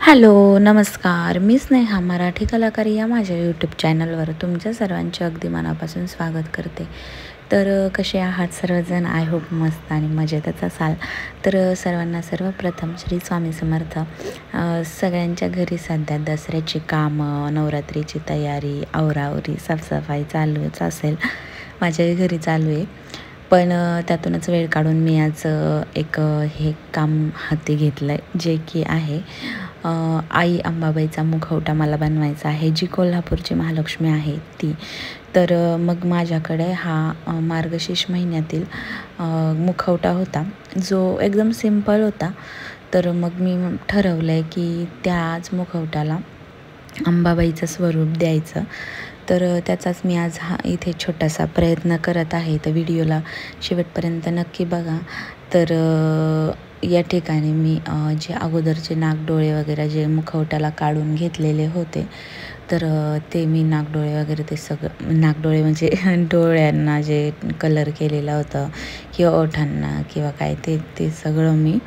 Hello, नमस्कार. मी स्नेहा मराठी कलाकार या माझ्या यूट्यूब चॅनलवर तुमच्या सर्वांचे अगदी मनापासून स्वागत करते. तर कसे आहात सर्वजण? आय होप मस्त आणि मजेतच असाल. तर सर्वांना सर्वप्रथम श्री स्वामी समर्थ. सगळ्यांच्या घरी सध्या दसऱ्याची कामं, नवरात्रीची तयारी, आवरावरी, साफसफाई चालूच असेल. माझ्याही घरी चालू आहे. पण त्यातूनच वेळ काढून मी आज एक हे काम हाती घेतलं आहे, जे की आहे आई अंबाबाईचा मुखवटा मला बनवायचा आहे, जी कोल्हापूरची महालक्ष्मी आहे ती. तर मग माझ्याकडे हा मार्गशीर्ष महिन्यातील मुखवटा होता, जो एकदम सिंपल होता. तर मग मी ठरवलं आहे की त्याच मुखवट्याला अंबाबाईचं स्वरूप द्यायचं. तर त्याचाच मी आज इथे छोटासा प्रयत्न करत आहे. तर व्हिडिओला शेवटपर्यंत नक्की बघा. तर या ठिकाणी मी जे अगोदरचे नागडोळे वगैरे जे मुखवट्याला काढून घेतलेले होते, तर ते मी नागडोळे वगैरे ते सगळं, नागडोळे म्हणजे डोळ्यांना जे कलर केलेलं होतं किंवा ओठांना किंवा काय ते सगळं मी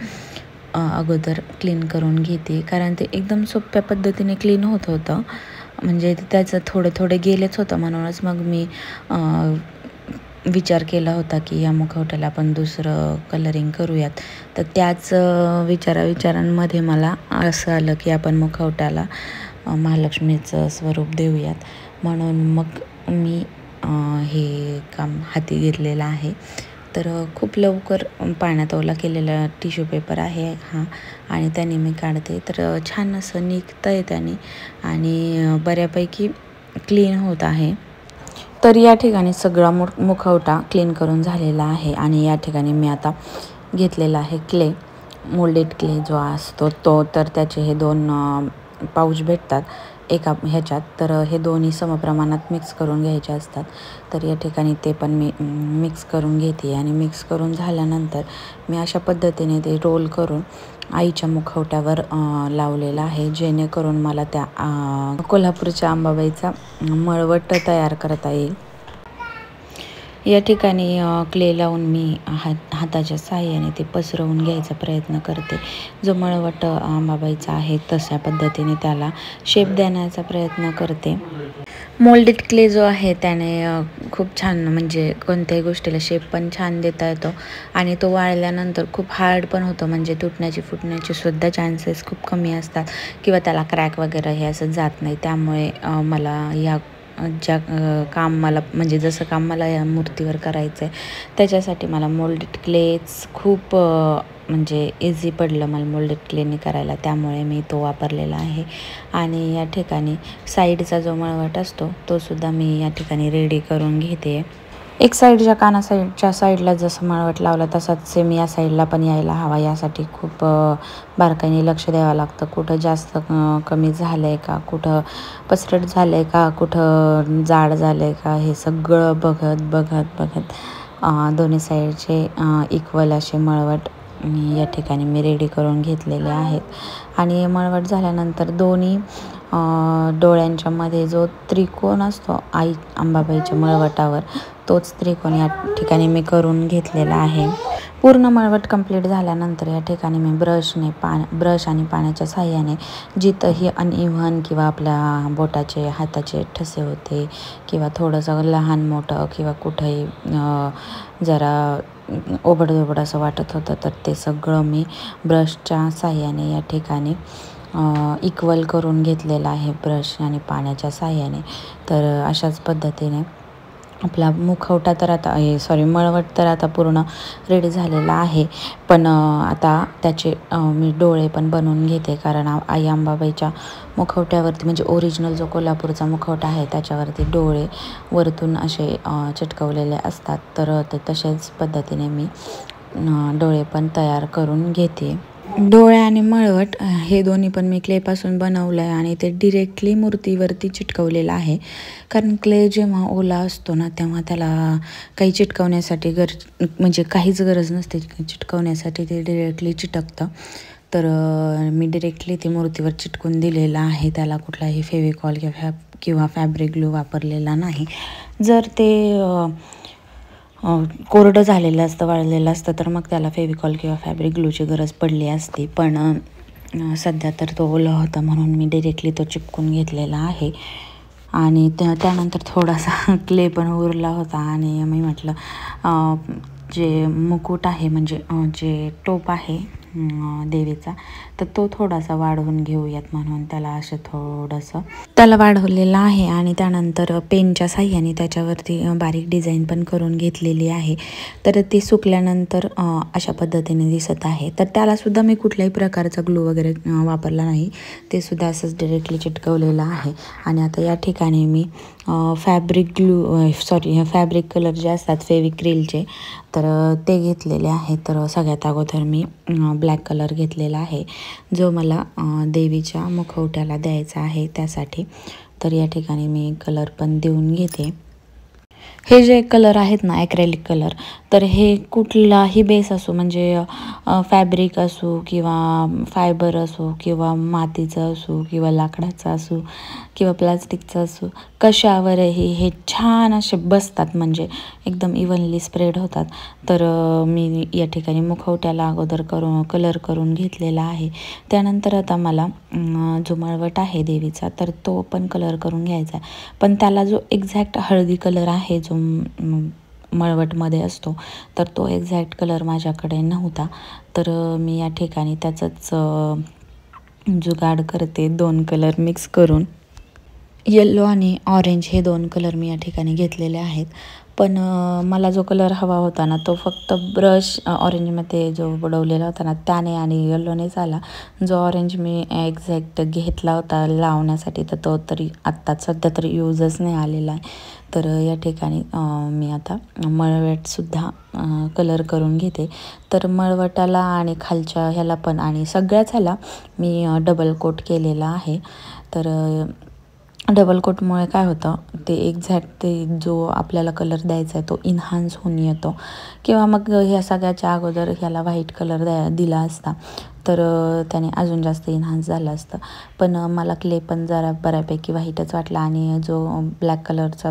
अगोदर क्लीन करून घेते. कारण ते एकदम सोप्या पद्धतीने क्लीन होत होतं, म्हणजे त्याचं थोडं गेलेच होतं. म्हणूनच मग मी विचार केला होता की या मुखवट्याला आपण दुसरं कलरिंग करूयात. तर त्याच विचारांमध्ये मला असं आलं की आपण मुखवट्याला महालक्ष्मीचं स्वरूप देऊयात. म्हणून मग मी हे काम हाती घेतलेलं आहे. तर खूप लवकर पाण्यात ओला केलेला टिश्यू पेपर आहे हा, आणि त्याने मी काढते. तर छान असं निघतं आहे त्याने आणि बऱ्यापैकी क्लीन होत आहे. तर या ठिकाणी सगळा मुखवटा क्लीन करून झालेला आहे. आणि या ठिकाणी मी आता घेतलेला आहे क्ले, मोल्डेड क्ले जो असतो तो. तर त्याचे हे 2 पाऊच भेटतात एका ह्याच्यात. तर हे दोन्ही समप्रमाणात मिक्स करून घ्यायचे असतात. तर या ठिकाणी ते पण मी मिक्स करून घेते. आणि मिक्स करून झाल्यानंतर मी अशा पद्धतीने ते रोल करून आईच्या मुखवट्यावर लावलेला आहे, जेणेकरून मला त्या कोल्हापूरच्या अंबाबाईचा मळवट तयार करता येईल. या ठिकाणी क्ले लावून मी हाताच्या साहाय्याने ते पसरवून घ्यायचा प्रयत्न करते. जो मळवट अंबाबाईचा आहे तशा पद्धतीने त्याला शेप देण्याचा प्रयत्न करते. मोल्डेड क्ले जो आहे त्याने खूप छान, म्हणजे कोणत्याही गोष्टीला शेप पण छान देता येतो. आणि तो वाळल्यानंतर खूप हार्ड पण होतो, म्हणजे तुटण्याची फुटण्याची सुद्धा चान्सेस खूप कमी असतात, किंवा त्याला क्रॅक वगैरे हे असं जात नाही. त्यामुळे मला ह्या काम मला, म्हणजे जसं काम मला या मूर्तीवर करायचं आहे त्याच्यासाठी मला मोल्डेड क्लेच खूप म्हणजे इझी पडलं मला मोल्डेड क्लेने करायला. त्यामुळे मी तो वापरलेला आहे. आणि या ठिकाणी साईडचा जो मळवट असतो तो सुद्धा मी या ठिकाणी रेडी करून घेते. एक साईडच्या साईडला जसं मळवट लावला तसाच सेम या साईडला पण यायला हवा. यासाठी खूप बारकाईने लक्ष द्यावं लागतं. कुठं जास्त कमी झालं आहे का, कुठं पसरट झालं आहे का, कुठं जाड झालं आहे का, हे सगळं बघत दोन्ही साईडचे इक्वल असे मळवट या ठिकाणी मी रेडी करून घेतलेले आहेत. आणि मळवट झाल्यानंतर दोन्ही डोळ्यांच्या मध्ये जो त्रिकोण असतो आई अंबाबाईच्या मळवटावर, तोच त्रिकोण या ठिकाणी मी करून घेतलेला आहे. पूर्ण मळवट कंप्लीट झाल्यानंतर या ठिकाणी मी ब्रश आणि पाण्याच्या साहाय्याने जिथंही अनइव्हन किंवा आपल्या बोटाचे हाताचे ठसे होते किंवा थोडंसं लहान मोठं किंवा कुठंही जरा ओबडधोबड असं वाटत होतं, तर ते सगळं मी ब्रशच्या साहाय्याने या ठिकाणी इक्वल करून घेतलेलं आहे, ब्रश आणि पाण्याच्या साहाय्याने. तर अशाच पद्धतीने आपला मुखवटा तर आता मळवट तर आता पूर्ण रेडी झालेला आहे. पण आता त्याचे मी डोळे पण बनवून घेते, कारण आई अंबाबाईच्या मुखवट्यावरती, म्हणजे ओरिजिनल जो कोल्हापूरचा मुखवटा आहे त्याच्यावरती डोळे वरतून असे चिटकवलेले असतात. तर ते तशाच पद्धतीने मी डोळे पण तयार करून घेते. डोळे आणि मळवट हे दोन्ही पण मी क्लेपासून बनवलं आहे आणि ते डिरेक्टली मूर्तीवरती चिटकवलेलं आहे. कारण क्ले जेव्हा ओला असतो ना, तेव्हा त्याला काही चिटकवण्यासाठी म्हणजे काहीच गरज नसते चिटकवण्यासाठी, ते डिरेक्टली चिटकतं. तर मी डिरेक्टली ते मूर्तीवर चिटकून दिलेलं आहे. त्याला कुठलाही फेविकॉल किंवा फॅब्रिक ग्लू वापरलेला नाही. जर ते कोरडं झालेलं असतं, वाळलेलं असतं, तर मग त्याला फेविकॉल किंवा फॅब्रिक ग्लूची गरज पडली असती. पण सध्या तर तो ओला होता म्हणून मी डिरेक्टली तो चिपकून घेतलेला आहे. आणि त्यानंतर थोडासा क्ले पण उरला होता आणि मी म्हटलं जे मुकुट आहे म्हणजे जे टोप आहे देवीचा, तर तो थोडासा वाढवून घेऊयात म्हणून त्याला असं थोडंसं त्याला वाढवलेलं आहे. आणि त्यानंतर पेनच्या साह्याने त्याच्यावरती बारीक डिझाईन पण करून घेतलेली आहे. तर ती सुकल्यानंतर अशा पद्धतीने दिसत आहे. तर त्यालासुद्धा मी कुठल्याही प्रकारचा ग्लू वगैरे वापरला नाही, ते सुद्धा असंच डिरेक्टली चिटकवलेलं आहे. आणि आता या ठिकाणी मी फॅब्रिक कलर जे असतात फेविक्रिलचे, तर ते घेतलेले आहे. तर सगळ्यात अगोदर मी ब्लॅक कलर घेतलेला आहे, जो मला देवीच्या मुखवट्याला द्यायचा आहे त्यासाठी. तर या ठिकाणी मी कलर पण देऊन घेते. हे जे कलर आहेत ना, ॲक्रेलिक कलर, तर हे कुठलाही बेस असो म्हणजे फॅब्रिक असो किंवा फायबर असो किंवा मातीचं असो किंवा लाकडाचं असो किंवा प्लास्टिकचं असो, कशावरही हे छान असे बसतात, म्हणजे एकदम इव्हनली स्प्रेड होतात. तर मी या ठिकाणी मुखवट्याला अगोदर कलर करून घेतलेला आहे. त्यानंतर आता मला जो मळवट आहे देवीचा, तर तो पण कलर करून घ्यायचा आहे. पण त्याला जो एक्झॅक्ट हळदी कलर आहे जो मळवटमध्ये असतो, तर तो एक्झॅक्ट कलर माझ्याकडे नव्हता. तर मी या ठिकाणी त्याचंच जुगाड करते. 2 कलर मिक्स करून येल्लो आणि ऑरेंज हे 2 कलर मी या ठिकाणी घेतलेले आहेत. पण मला जो कलर हवा होता ना, तो फक्त ब्रश ऑरेंजमध्ये जो बुडवलेला होता ना त्याने आणि येल्लोनेच आला. जो ऑरेंज मी एक्झॅक्ट घेतला होता लावण्यासाठी, तर तो तरी आत्ता सध्या तरी यूजच नाही आलेला आहे. तर या ठिकाणी मी आता मळवटसुद्धा कलर करून घेते. तर मळवटाला आणि खालच्या ह्याला पण आणि सगळ्याच ह्याला मी डबल कोट केलेला आहे. तर डबल कोटमुळे काय होतं, ते एक्झॅक्ट ते जो आपल्याला कलर द्यायचा आहे तो इन्हान्स होऊन येतो. किंवा मग ह्या सगळ्याच्या अगोदर ह्याला व्हाईट कलर दिला असता तर त्याने अजून जास्त इन्हान्स झालं असतं. पण मला क्ले पण जरा बऱ्यापैकी व्हाईटच वाटला आणि जो ब्लॅक कलरचा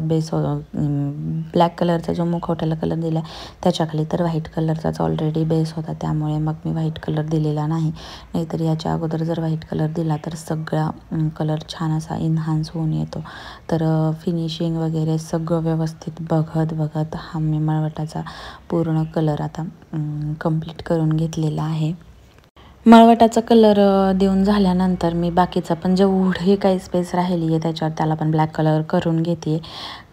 जो मुखवट्याला कलर दिला त्याच्याखाली तर व्हाईट कलरचाच ऑलरेडी बेस होता, त्यामुळे मग मी व्हाईट कलर दिलेला नाही. नाहीतर याच्या अगोदर जर व्हाईट कलर दिला तर सगळा कलर छान असा इन्हान्स होऊन येतो. तर फिनिशिंग वगैरे सगळं व्यवस्थित बघत हा मी मळवटाचा पूर्ण कलर आता कंप्लीट करून घेतलेला आहे. मळवटाचा कलर देऊन झाल्यानंतर मी बाकीचा पण जेवढी काही स्पेस राहिली आहे त्याच्यावर त्याला पण ब्लॅक कलर करून घेते.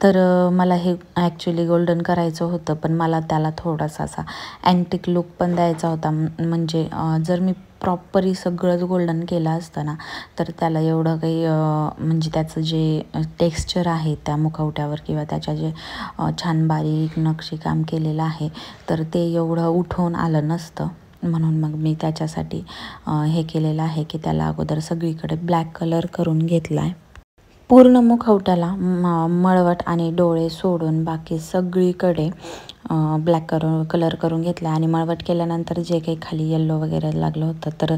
तर मला हे ॲक्च्युली गोल्डन करायचं होतं, पण मला त्याला थोडासा असा अँटिक लुक पण द्यायचा होता. म्हणजे जर मी प्रॉपरली सगळंच गोल्डन केलं असतं ना, तर त्याला एवढं काही म्हणजे त्याचं जे टेक्स्चर आहे त्या मुखवट्यावर किंवा त्याच्या जे छान बारीक नक्षीकाम केलेलं आहे, तर ते एवढं उठून आलं नसतं. म्हणून मग मी त्याच्यासाठी हे केलेलं आहे की त्याला अगोदर सगळीकडे ब्लॅक कलर करून घेतला आहे. पूर्ण मुखवट्याला मळवट आणि डोळे सोडून बाकी सगळीकडे ब्लॅक कलर करून घेतला. आणि मळवट केल्यानंतर जे काही खाली येल्लो वगैरे लागलं होतं तर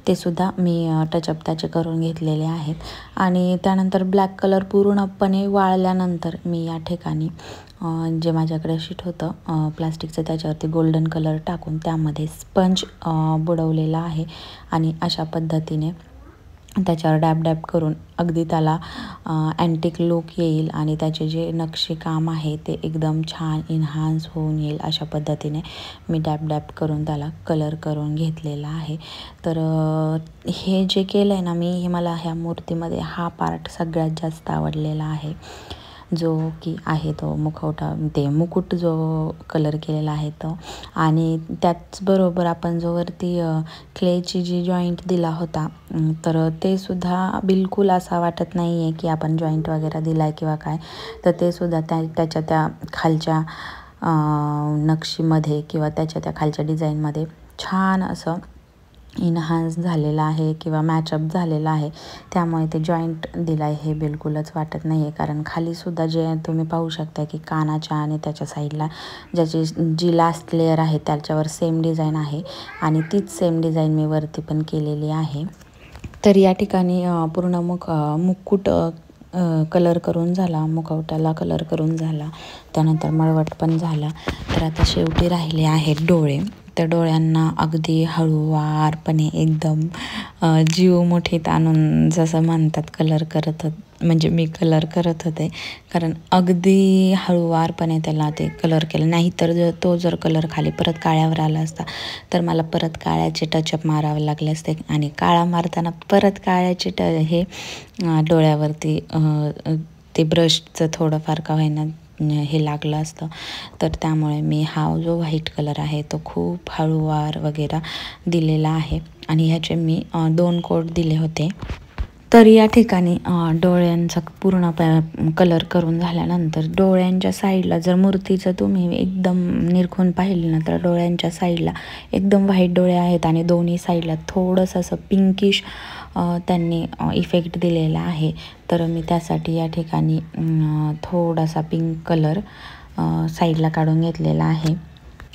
ते सुद्धा मी टचअप त्याचे करून घेतलेले आहेत. आणि त्यानंतर ब्लॅक कलर पूर्णपणे वाळल्यानंतर मी या ठिकाणी जे माझ्याकडे शीट होतं प्लास्टिकचं, त्याच्यावरती गोल्डन कलर टाकून त्यामध्ये स्पंज बुडवलेला आहे. आणि अशा पद्धतीने त्याच्यावर डॅब करून अगदी त्याला अँटिक लुक येईल आणि त्याचे जे नक्षीकाम आहे ते एकदम छान इन्हान्स होऊन येईल. अशा पद्धतीने मी डॅब करून त्याला कलर करून घेतलेला आहे. तर हे जे केलं आहे ना मी, हे मला ह्या मूर्तीमध्ये हा पार्ट सगळ्यात जास्त आवडलेला आहे, जो की आहे तो मुखवटा, ते मुकुट जो कलर केलेला आहे तो. आणि त्याचबरोबर आपण जो वरती क्लेची जी जॉईंट दिला होता, तर ते सुद्धा बिलकुल असा वाटत नाही आहे की आपण जॉईंट वगैरे दिला आहे किंवा काय. तर ते सुद्धा त्याच्या त्या खालच्या नक्षीमध्ये किंवा त्याच्या त्या खालच्या डिझाईनमध्ये छान असं इन्हान्स झालेला आहे किंवा मॅचअप झालेला आहे. त्यामुळे ते जॉईंट दिला आहे हे बिलकुलच वाटत नाही आहे. कारण खालीसुद्धा जे तुम्ही पाहू शकता की कानाच्या आणि त्याच्या साईडला ज्याची जी लास्ट लेअर आहे त्याच्यावर सेम डिझाईन आहे आणि तीच सेम डिझाईन मी वरती पण केलेली आहे. तर या ठिकाणी पूर्ण मुकुट कलर करून झाला, मुखवट्याला कलर करून झाला, त्यानंतर मळवट पण झाला. तर आता शेवटी राहिले आहेत डोळे. त्या डोळ्यांना अगदी हळूवारपणे एकदम जीव मुठीत आणून जसं म्हणतात कलर करत म्हणजे मी कलर करत होते, कारण अगदी हळूवारपणे त्याला ते कलर केलं. नाहीतर तो जर कलर खाली परत काळ्यावर आला असता तर मला परत काळ्याचे टचअप मारावे लागले असते आणि काळा मारताना परत काळ्याचे हे डोळ्यावरती ते ब्रशचं थोडंफार का होईना हे लागलं असतं. तर त्यामुळे मी हा जो व्हाईट कलर आहे तो खूप हळूवार वगैरे दिलेला आहे आणि ह्याचे मी 2 कोट दिले होते. तर या ठिकाणी डोळ्यांचा पूर्ण कलर करून झाल्यानंतर डोळ्यांच्या साईडला जर मूर्तीचं तुम्ही एकदम निरखून पाहिली ना तर डोळ्यांच्या साईडला एकदम व्हाईट डोळे आहेत आणि दोन्ही साईडला थोडंसं असं पिंकिश त्यांनी इफेक्ट दिलेला आहे. तर मी त्यासाठी या ठिकाणी थोडासा पिंक कलर साईडला काढून घेतलेला आहे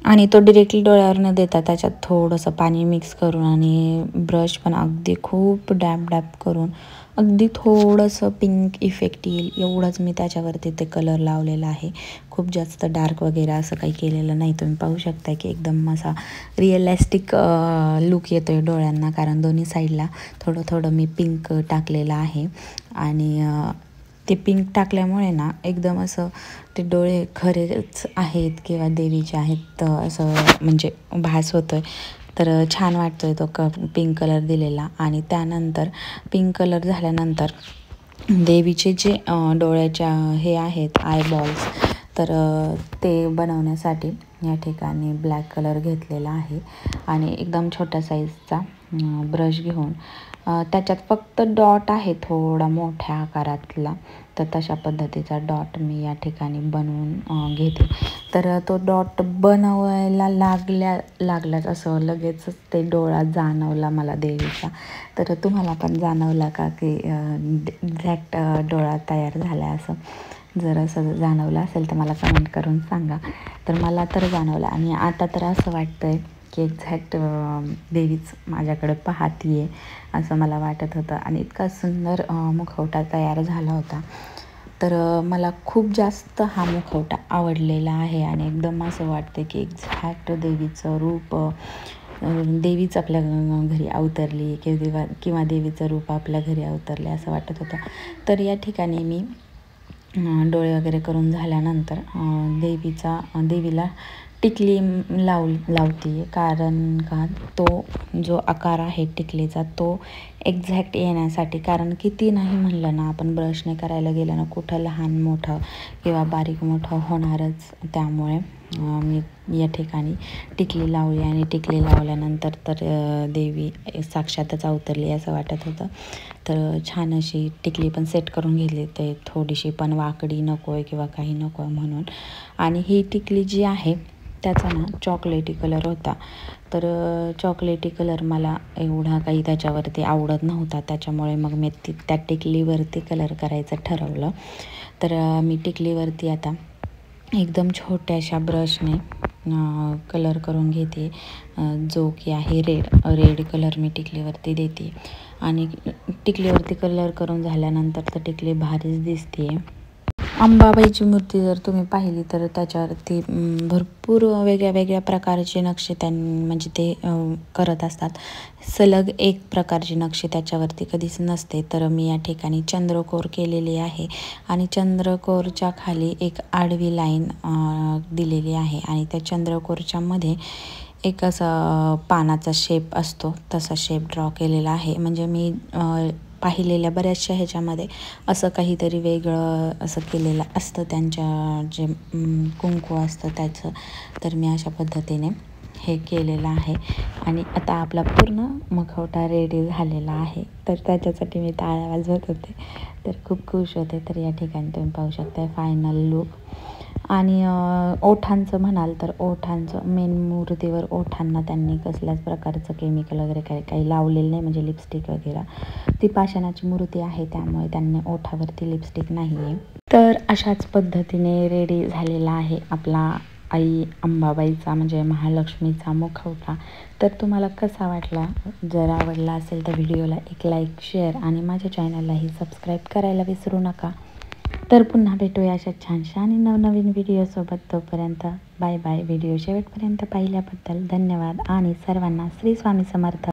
आणि तो डिरेक्टली डोळ्यावर न देता त्याच्यात थोडंसं पाणी मिक्स करून आणि ब्रश पण अगदी खूप डॅब करून अगदी थोडंसं पिंक इफेक्ट येईल एवढंच मी त्याच्यावरती ते कलर लावलेला आहे. खूप जास्त डार्क वगैरे असं काही केलेलं नाही. तुम्ही पाहू शकता की एकदम असा रिअलिस्टिक लुक येतो आहे डोळ्यांना, कारण दोन्ही साईडला थोडं मी पिंक टाकलेलं आहे आणि ते पिंक टाकल्यामुळे ना एकदम असं ते डोळे खरेच आहेत किंवा देवीचे आहेत असं म्हणजे भास होतो आहे. तर छान वाटतो आहे तो पिंक कलर दिलेला. आणि त्यानंतर पिंक कलर झाल्यानंतर देवीचे जे डोळ्याच्या हे आहेत आयबॉल्स, तर ते बनवण्यासाठी या ठिकाणी ब्लॅक कलर घेतलेला आहे आणि एकदम छोट्या साईजचा ब्रश घेऊन त्याच्यात फक्त डॉट आहे थोडा मोठ्या आकारातला, तर तशा पद्धतीचा डॉट मी या ठिकाणी बनवून घेते. तर तो डॉट बनवायला लागलाच असं लगेचच ते डोळा जाणवला मला देवीचा. तर तुम्हाला पण जाणवला का की एक्झॅक्ट डोळा तयार झाला असं? जर असं जाणवलं असेल तर मला कमेंट करून सांगा. तर मला तर जाणवलं आणि आता तर असं वाटतं आहे की एक्झॅक्ट देवीच माझ्याकडे पाहती आहे असं मला वाटत होतं आणि इतका सुंदर मुखवटा तयार झाला होता. तर मला खूप जास्त हा मुखवटा आवडलेला आहे आणि एकदम असं वाटतं की एक्झॅक्ट देवीचं रूप देवीच आपल्या घरी अवतरली किंवा देवीचं रूप आपल्या घरी अवतरले असं वाटत होतं. तर या ठिकाणी मी डोळे वगैरे करून झाल्यानंतर देवीला टिकली लावते, कारण का तो जो आकार आहे टिकलीचा तो एक्झॅक्ट येण्यासाठी. कारण किती नाही म्हणलं ना आपण ब्रशने करायला गेलं ना कुठं लहान मोठं किंवा बारीक मोठं होणारच. त्यामुळे मी या ठिकाणी टिकली लावली आणि टिकली लावल्यानंतर तर देवी साक्षातच अवतरली असं वाटत होतं. तर छान अशी टिकली पण सेट करून घेतली, ते थोडीशी पण वाकडी नको आहे किंवा काही नको आहे म्हणून. आणि ही टिकली जी आहे त्याचा ना चॉकलेटी कलर होता. तर चॉकलेटी कलर मला एवढा काही त्याच्यावरती आवडत नव्हता, त्याच्यामुळे मग मी त्या टिकलीवरती कलर करायचं ठरवलं. तर मी टिकलीवरती आता एकदम छोट्याशा ब्रशने कलर करून घेते, जो की आहे रेड कलर मी टिकलीवरती देते. आणि टिकलीवरती कलर करून झाल्यानंतर तर टिकली भारीच दिसते. अंबाबाईची मूर्ती जर तुम्ही पाहिली तर त्याच्यावरती भरपूर वेगळ्या प्रकारचे नक्षे म्हणजे ते करत असतात. सलग एक प्रकारची नक्षी त्याच्यावरती कधीच नसते. तर मी या ठिकाणी चंद्रकोर केलेली आहे आणि चंद्रकोरच्या खाली एक आडवी लाईन दिलेली आहे आणि त्या चंद्रकोरच्या मध्ये एक असा पानाचा शेप असतो तसा शेप ड्रॉ केलेला आहे. म्हणजे मी पाहिलेल्या बऱ्याचशा ह्याच्यामध्ये असं काहीतरी वेगळं असं केलेलं असतं त्यांच्या जे कुंकू असतं त्याचं. तर मी अशा पद्धतीने हे केलेलं आहे आणि आता आपला पूर्ण मुखवटा रेडी झालेला आहे. तर त्याच्यासाठी मी टाळ्या वाजवत होते, तर खूप खुश होते. तर या ठिकाणी तुम्ही पाहू शकता फायनल लुक. आणि ओठांचं म्हणाल तर ओठांचं मेन मूर्तीवर ओठांना त्यांनी कसल्याच प्रकारचं केमिकल वगैरे काही लावलेलं नाही, म्हणजे लिपस्टिक वगैरे. ती पाषाणाची मूर्ती आहे त्यामुळे त्यांनी ओठावरती लिपस्टिक नाही आहे. तर अशाच पद्धतीने रेडी झालेला आहे आपला आई अंबाबाईचा म्हणजे महालक्ष्मीचा मुखवटा. तर तुम्हाला कसा वाटला? जर आवडला असेल तर व्हिडिओला एक लाईक शेअर आणि माझ्या चॅनललाही सबस्क्राईब करायला विसरू नका. तर पुन्हा भेटूया अशा छानशा आणि नवनवीन व्हिडिओसोबत. तोपर्यंत बाय बाय. व्हिडिओ शेवटपर्यंत पाहिल्याबद्दल धन्यवाद आणि सर्वांना श्री स्वामी समर्थ.